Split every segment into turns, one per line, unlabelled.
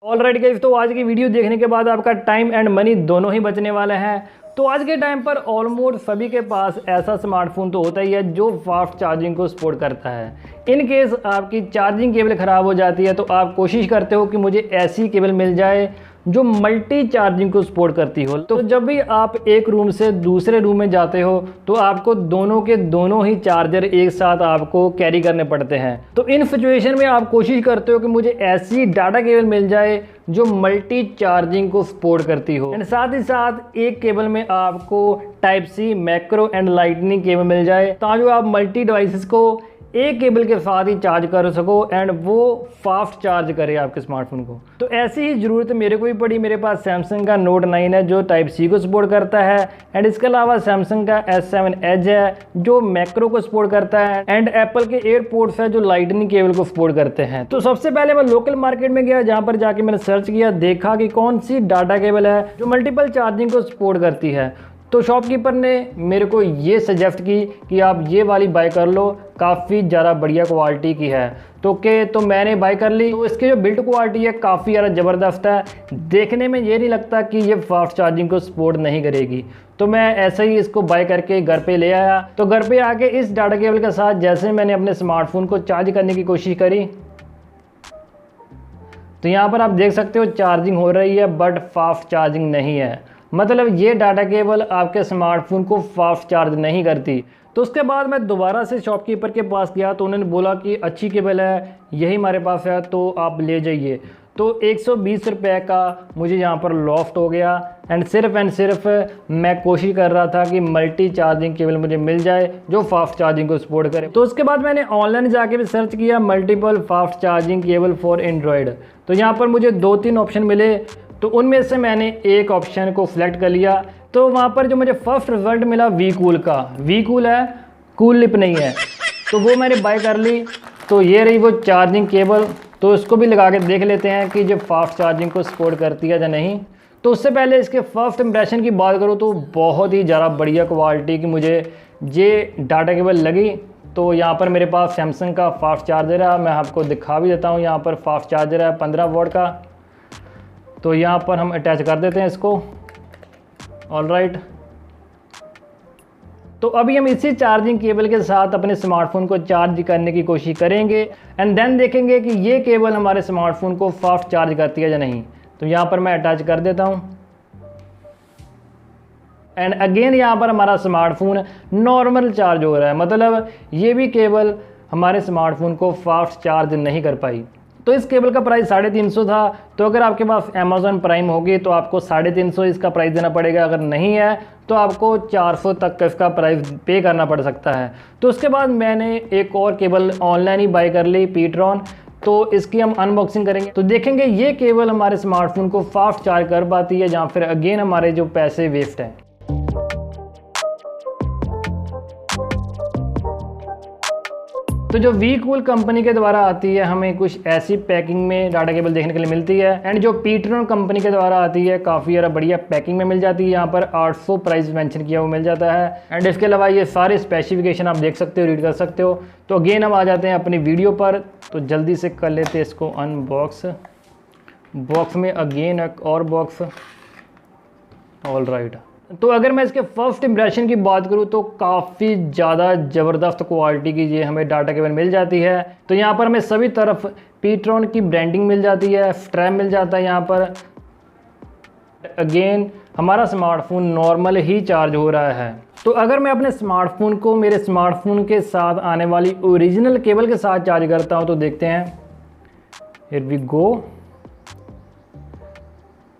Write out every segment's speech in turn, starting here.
Alright guys, तो आज की वीडियो देखने के बाद आपका टाइम एंड मनी दोनों ही बचने वाले हैं। तो आज के टाइम पर ऑलमोस्ट सभी के पास ऐसा स्मार्टफोन तो होता ही है जो फास्ट चार्जिंग को सपोर्ट करता है। इन केस आपकी चार्जिंग केबल ख़राब हो जाती है तो आप कोशिश करते हो कि मुझे ऐसी केबल मिल जाए जो मल्टी चार्जिंग को सपोर्ट करती हो। तो जब भी आप एक रूम से दूसरे रूम में जाते हो तो आपको दोनों के दोनों ही चार्जर एक साथ आपको कैरी करने पड़ते हैं। तो इन सिचुएशन में आप कोशिश करते हो कि मुझे ऐसी डाटा केबल मिल जाए जो मल्टी चार्जिंग को सपोर्ट करती हो, एंड साथ ही साथ एक केबल में आपको type C, micro and lightning cable मिल जाए ताकि आप मल्टी डिवाइसेस को एक केबल के साथ ही चार्ज कर सको एंड वो फास्ट चार्ज करे आपके स्मार्टफोन को। तो ऐसी ही ज़रूरत मेरे को भी पड़ी। मेरे पास सैमसंग का नोट 9 है जो टाइप सी को सपोर्ट करता है, एंड इसके अलावा सैमसंग का S7 एज है जो मैक्रो को सपोर्ट करता है, एंड एप्पल के एयरपोर्ट्स है जो लाइटनिंग केबल को सपोर्ट करते हैं। तो सबसे पहले मैं लोकल मार्केट में गया, जहाँ पर जाके मैंने सर्च किया, देखा कि कौन सी डाटा केबल है जो मल्टीपल चार्जिंग को सपोर्ट करती है। तो शॉपकीपर ने मेरे को ये सजेस्ट की कि आप ये वाली बाय कर लो, काफ़ी ज़्यादा बढ़िया क्वालिटी की है। तो मैंने बाय कर ली। तो इसकी जो बिल्ड क्वालिटी है काफ़ी ज़्यादा ज़बरदस्त है। देखने में ये नहीं लगता कि ये फास्ट चार्जिंग को सपोर्ट नहीं करेगी। तो मैं ऐसे ही इसको बाय करके घर पे ले आया। तो घर पे आके इस डाटा केबल के साथ जैसे मैंने अपने स्मार्टफोन को चार्ज करने की कोशिश करी, तो यहाँ पर आप देख सकते हो चार्जिंग हो रही है बट फास्ट चार्जिंग नहीं है। मतलब ये डाटा केबल आपके स्मार्टफोन को फास्ट चार्ज नहीं करती। तो उसके बाद मैं दोबारा से शॉपकीपर के पास गया तो उन्होंने बोला कि अच्छी केबल है, यही हमारे पास है तो आप ले जाइए। तो 120 रुपये का मुझे यहाँ पर लॉस्ट हो गया, एंड सिर्फ मैं कोशिश कर रहा था कि मल्टी चार्जिंग केबल मुझे मिल जाए जो फास्ट चार्जिंग को सपोर्ट करे। तो उसके बाद मैंने ऑनलाइन जाके भी सर्च किया multiple fast charging cable for Android. तो यहाँ पर मुझे 2-3 ऑप्शन मिले, तो उनमें से मैंने एक ऑप्शन को सिलेक्ट कर लिया। तो वहाँ पर जो मुझे फर्स्ट रिजल्ट मिला वी-कूल का, वी-कूल है, कूल लिप नहीं है, तो वो मैंने बाय कर ली। तो ये रही वो चार्जिंग केबल। तो इसको भी लगा के देख लेते हैं कि जो फास्ट चार्जिंग को सपोर्ट करती है या नहीं। तो उससे पहले इसके फर्स्ट इंप्रेशन की बात करूँ तो बहुत ही ज़्यादा बढ़िया क्वालिटी की मुझे ये डाटा केबल लगी। तो यहाँ पर मेरे पास सैमसंग का फास्ट चार्जर है, मैं आपको दिखा भी देता हूँ। यहाँ पर फास्ट चार्जर है 15 वॉट का। तो यहाँ पर हम अटैच कर देते हैं इसको। ऑलराइट, तो अभी हम इसी चार्जिंग केबल के साथ अपने स्मार्टफोन को चार्ज करने की कोशिश करेंगे, एंड देन देखेंगे कि ये केबल हमारे स्मार्टफोन को फास्ट चार्ज करती है या नहीं। तो यहाँ पर मैं अटैच कर देता हूँ, एंड अगेन यहाँ पर हमारा स्मार्टफोन नॉर्मल चार्ज हो रहा है। मतलब ये भी केबल हमारे स्मार्टफोन को फास्ट चार्ज नहीं कर पाई। तो इस केबल का प्राइस 350 था। तो अगर आपके पास अमेज़ॉन प्राइम होगी तो आपको 350 इसका प्राइस देना पड़ेगा। अगर नहीं है तो आपको 400 तक का इसका प्राइस पे करना पड़ सकता है। तो उसके बाद मैंने एक और केबल ऑनलाइन ही बाय कर ली, पीट्रॉन। तो इसकी हम अनबॉक्सिंग करेंगे तो देखेंगे ये केबल हमारे स्मार्टफोन को फास्ट चार्ज कर पाती है या फिर अगेन हमारे जो पैसे वेस्ट हैं। तो जो वी-कूल कंपनी के द्वारा आती है हमें कुछ ऐसी पैकिंग में डाटा केबल देखने के लिए मिलती है, एंड जो पीट्रॉन कंपनी के द्वारा आती है काफ़ी ज़्यादा बढ़िया पैकिंग में मिल जाती है। यहाँ पर 800 प्राइस मेंशन किया हुआ मिल जाता है, एंड इसके अलावा ये सारे स्पेसिफिकेशन आप देख सकते हो, रीड कर सकते हो। तो अगेन हम आ जाते हैं अपनी वीडियो पर। तो जल्दी से कर लेते हैं इसको अनबॉक्स। बॉक्स में अगेन एक और बॉक्स। ऑलराइट, तो अगर मैं इसके फर्स्ट इंप्रेशन की बात करूँ तो काफ़ी ज़्यादा ज़बरदस्त क्वालिटी की ये हमें डाटा केबल मिल जाती है। तो यहाँ पर हमें सभी तरफ पीट्रॉन की ब्रांडिंग मिल जाती है, स्ट्रैप मिल जाता है यहाँ पर। अगेन हमारा स्मार्टफोन नॉर्मल ही चार्ज हो रहा है। तो अगर मैं अपने स्मार्टफोन को मेरे स्मार्टफोन के साथ आने वाली ओरिजिनल केबल के साथ चार्ज करता हूँ तो देखते हैं। Here we go.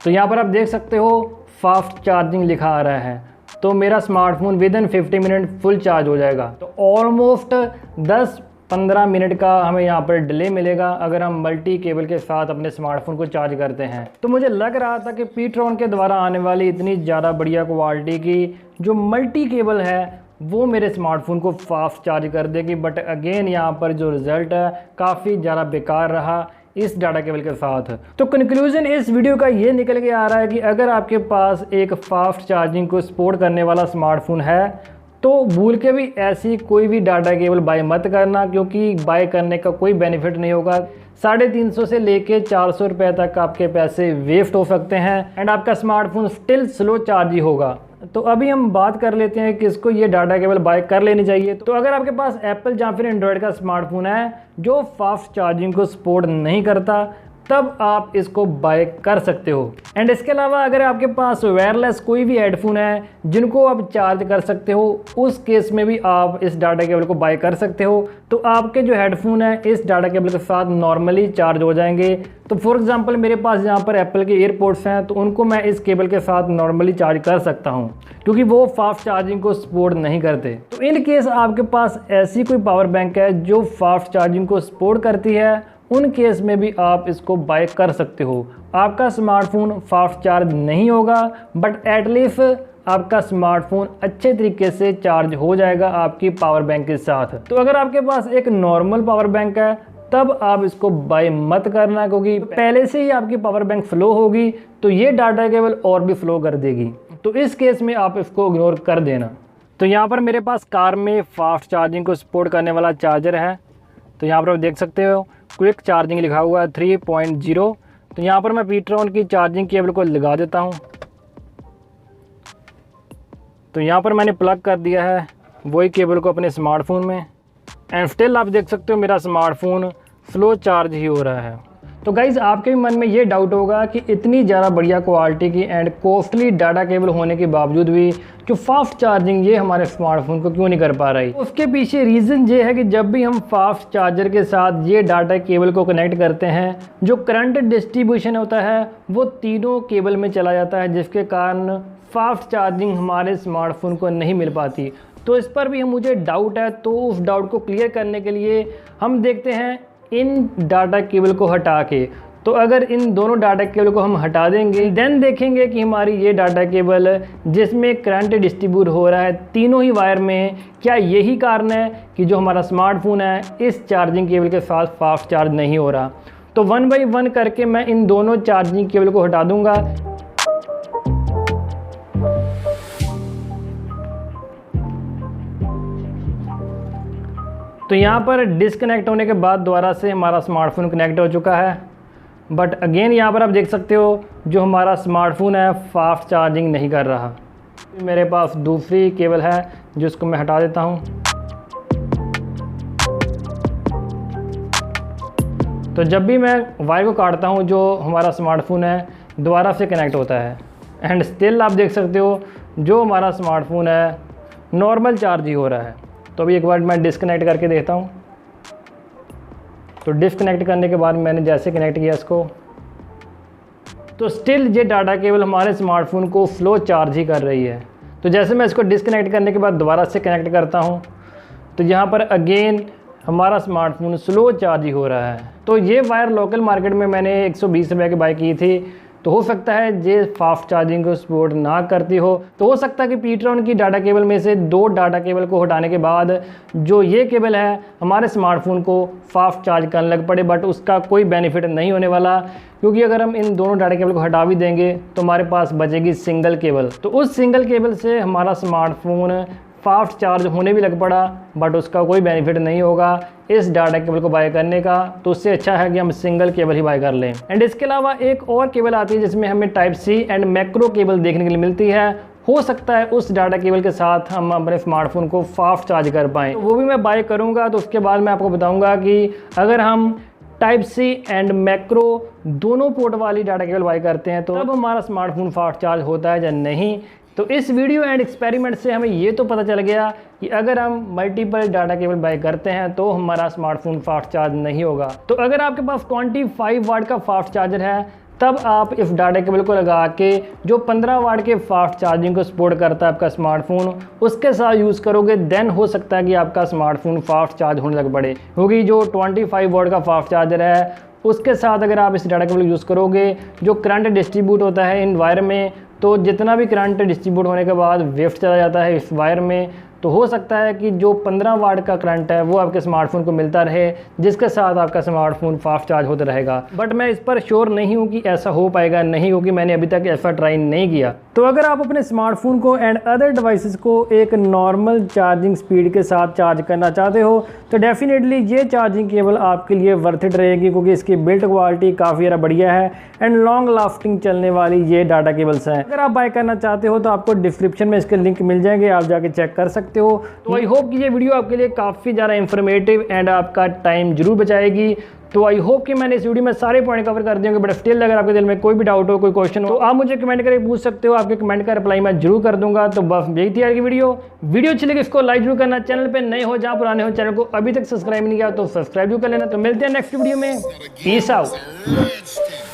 तो यहाँ पर आप देख सकते हो फास्ट चार्जिंग लिखा आ रहा है। तो मेरा smartphone within 50 minute full charge हो जाएगा। तो ऑलमोस्ट 10-15 मिनट का हमें यहाँ पर डिले मिलेगा अगर हम मल्टी केबल के साथ अपने स्मार्टफोन को चार्ज करते हैं। तो मुझे लग रहा था कि पीट्रॉन के द्वारा आने वाली इतनी ज़्यादा बढ़िया क्वालिटी की जो मल्टी केबल है वो मेरे स्मार्टफोन को फास्ट चार्ज कर देगी, बट अगेन यहाँ पर जो रिज़ल्ट है काफ़ी ज़्यादा बेकार रहा इस डाटा केबल के साथ। तो कंक्लूजन इस वीडियो का ये निकल के आ रहा है कि अगर आपके पास एक फास्ट चार्जिंग को सपोर्ट करने वाला स्मार्टफोन है तो भूल के भी ऐसी कोई भी डाटा केबल बाय मत करना, क्योंकि बाय करने का कोई बेनिफिट नहीं होगा। 350 से लेके 400 रुपये तक आपके पैसे वेस्ट हो सकते हैं एंड आपका स्मार्टफोन स्टिल स्लो चार्ज ही होगा। तो अभी हम बात कर लेते हैं कि इसको ये डाटा केबल बाय कर लेनी चाहिए। तो अगर आपके पास एप्पल या फिर एंड्रॉयड का स्मार्टफोन है जो फास्ट चार्जिंग को सपोर्ट नहीं करता, तब आप इसको बाय कर सकते हो। एंड इसके अलावा अगर आपके पास वायरलेस कोई भी हेडफोन है जिनको आप चार्ज कर सकते हो, उस केस में भी आप इस डाटा केबल को बाय कर सकते हो। तो आपके जो हेडफोन है इस डाटा केबल के साथ नॉर्मली चार्ज हो जाएंगे। तो फॉर एग्जांपल मेरे पास यहाँ पर एप्पल के एयरपोड्स हैं, तो उनको मैं इस केबल के साथ नॉर्मली चार्ज कर सकता हूँ, क्योंकि वो फास्ट चार्जिंग को सपोर्ट नहीं करते। तो इन केस आपके पास ऐसी कोई पावर बैंक है जो फास्ट चार्जिंग को सपोर्ट करती है, उन केस में भी आप इसको बाय कर सकते हो। आपका स्मार्टफोन फास्ट चार्ज नहीं होगा, बट एटलीस्ट आपका स्मार्टफोन अच्छे तरीके से चार्ज हो जाएगा आपकी पावर बैंक के साथ। तो अगर आपके पास एक नॉर्मल पावर बैंक है तब आप इसको बाय मत करना, क्योंकि पहले से ही आपकी पावर बैंक फ्लो होगी तो ये डाटा केबल और भी फ्लो कर देगी। तो इस केस में आप इसको इग्नोर कर देना। तो यहाँ पर मेरे पास कार में फास्ट चार्जिंग को सपोर्ट करने वाला चार्जर है। तो यहाँ पर आप देख सकते हो क्विक चार्जिंग लिखा हुआ है 3.0। तो यहाँ पर मैं पीट्रॉन की चार्जिंग केबल को लगा देता हूँ। तो यहाँ पर मैंने प्लग कर दिया है वही केबल को अपने स्मार्टफोन में, एंड स्टिल आप देख सकते हो मेरा स्मार्टफोन स्लो चार्ज ही हो रहा है। तो गाइज़ आपके भी मन में ये डाउट होगा कि इतनी ज़्यादा बढ़िया क्वालिटी की एंड कॉस्टली डाटा केबल होने के बावजूद भी जो फास्ट चार्जिंग ये हमारे स्मार्टफोन को क्यों नहीं कर पा रही। उसके पीछे रीज़न ये है कि जब भी हम फास्ट चार्जर के साथ ये डाटा केबल को कनेक्ट करते हैं, जो करंट डिस्ट्रीब्यूशन होता है वो तीनों केबल में चला जाता है, जिसके कारण फास्ट चार्जिंग हमारे स्मार्टफोन को नहीं मिल पाती। तो इस पर भी मुझे डाउट है, तो उस डाउट को क्लियर करने के लिए हम देखते हैं इन डाटा केबल को हटा के। तो अगर इन दोनों डाटा केबल को हम हटा देंगे, देन देखेंगे कि हमारी ये डाटा केबल जिसमें करंट डिस्ट्रीब्यूट हो रहा है तीनों ही वायर में, क्या यही कारण है कि जो हमारा स्मार्टफोन है इस चार्जिंग केबल के साथ फास्ट चार्ज नहीं हो रहा। तो 1 बाय 1 करके मैं इन दोनों चार्जिंग केबल को हटा दूंगा। तो यहाँ पर डिस्कनेक्ट होने के बाद दोबारा से हमारा स्मार्टफोन कनेक्ट हो चुका है, बट अगेन यहाँ पर आप देख सकते हो जो हमारा स्मार्टफोन है फास्ट चार्जिंग नहीं कर रहा। मेरे पास दूसरी केबल है जिसको मैं हटा देता हूँ। तो जब भी मैं वायर को काटता हूँ जो हमारा स्मार्टफोन है दोबारा से कनेक्ट होता है, एंड स्टिल आप देख सकते हो जो हमारा स्मार्टफोन है नॉर्मल चार्ज ही हो रहा है। तो अभी एक बार मैं डिस्कनेक्ट करके देखता हूँ। तो डिस्कनेक्ट करने के बाद मैंने जैसे कनेक्ट किया इसको, तो स्टिल ये डाटा केबल हमारे स्मार्टफोन को स्लो चार्ज ही कर रही है। तो जैसे मैं इसको डिस्कनेक्ट करने के बाद दोबारा से कनेक्ट करता हूँ, तो यहाँ पर अगेन हमारा स्मार्टफोन स्लो चार्ज ही हो रहा है। तो ये वायर लोकल मार्केट में मैंने 120 रुपये की बाय की थी। तो हो सकता है ये फास्ट चार्जिंग को सपोर्ट ना करती हो। तो हो सकता है कि पीट्रॉन की डाटा केबल में से 2 डाटा केबल को हटाने के बाद जो ये केबल है हमारे स्मार्टफोन को फास्ट चार्ज करने लग पड़े, बट उसका कोई बेनिफिट नहीं होने वाला, क्योंकि अगर हम इन दोनों डाटा केबल को हटा भी देंगे तो हमारे पास बचेगी सिंगल केबल। तो उस सिंगल केबल से हमारा स्मार्टफोन फास्ट चार्ज होने भी लग पड़ा, बट उसका कोई बेनिफिट नहीं होगा इस डाटा केबल को बाय करने का। तो उससे अच्छा है कि हम सिंगल केबल ही बाय कर लें। एंड इसके अलावा एक और केबल आती है जिसमें हमें type C and micro cable देखने के लिए मिलती है। हो सकता है उस डाटा केबल के साथ हम अपने स्मार्टफोन को फास्ट चार्ज कर पाएँ, तो वो भी मैं बाय करूँगा। तो उसके बाद मैं आपको बताऊँगा कि अगर हम टाइप सी एंड मैक्रो दोनों पोर्ट वाली डाटा केबल बाय करते हैं तो अब हमारा स्मार्टफोन फास्ट चार्ज होता है या नहीं। तो इस वीडियो एंड एक्सपेरिमेंट से हमें ये तो पता चल गया कि अगर हम मल्टीपल डाटा केबल बाय करते हैं तो हमारा स्मार्टफोन फास्ट चार्ज नहीं होगा। तो अगर आपके पास 25 वाट का फास्ट चार्जर है तब आप इस डाटा केबल को लगा के जो 15 वाट के फास्ट चार्जिंग को सपोर्ट करता है आपका स्मार्टफोन, उसके साथ यूज़ करोगे, देन हो सकता है कि आपका स्मार्टफोन फास्ट चार्ज होने लग पड़े। क्योंकि जो 25 वाट का फास्ट चार्जर है उसके साथ अगर आप इस डाटा केबल यूज़ करोगे, जो करंट डिस्ट्रीब्यूट होता है इन वायर में, तो जितना भी करंट डिस्ट्रीब्यूट होने के बाद वेस्ट चला जाता है इस वायर में, तो हो सकता है कि जो 15 वाट का करंट है वो आपके स्मार्टफोन को मिलता रहे, जिसके साथ आपका स्मार्टफोन फास्ट चार्ज होता रहेगा। बट मैं इस पर श्योर नहीं हूँ कि ऐसा हो पाएगा नहीं, क्योंकि मैंने अभी तक ऐसा ट्राई नहीं किया। तो अगर आप अपने स्मार्टफोन को एंड अदर डिवाइसेस को एक नॉर्मल चार्जिंग स्पीड के साथ चार्ज करना चाहते हो तो डेफिनेटली ये चार्जिंग केबल आपके लिए वर्थ इट रहेगी, क्योंकि इसकी बिल्ड क्वालिटी काफ़ी ज़्यादा बढ़िया है एंड लॉन्ग लास्टिंग चलने वाली ये डाटा केबल्स हैं। अगर आप बाय करना चाहते हो तो आपको डिस्क्रिप्शन में इसके लिंक मिल जाएंगे, आप जाके चेक कर सकते हो। तो आई होप कि ये वीडियो आपके लिए काफ़ी ज़्यादा इंफॉर्मेटिव एंड आपका टाइम जरूर बचाएगी। तो आई होप कि मैंने इस वीडियो में सारे पॉइंट कवर कर दिए होंगे। बट स्टिल अगर आपके दिल में कोई भी डाउट हो, कोई क्वेश्चन हो, तो आप मुझे कमेंट करके पूछ सकते हो। आपके कमेंट का रिप्लाई मैं जरूर कर दूंगा। तो बस यही थी आज की वीडियो अच्छी लगी इसको लाइक जरूर करना, चैनल पे नए हो जहाँ पुराने हो चैनल को अभी तक सब्सक्राइब नहीं किया तो सब्सक्राइब जरूर कर लेना। तो मिलते हैं नेक्स्ट वीडियो में, पीस आउट।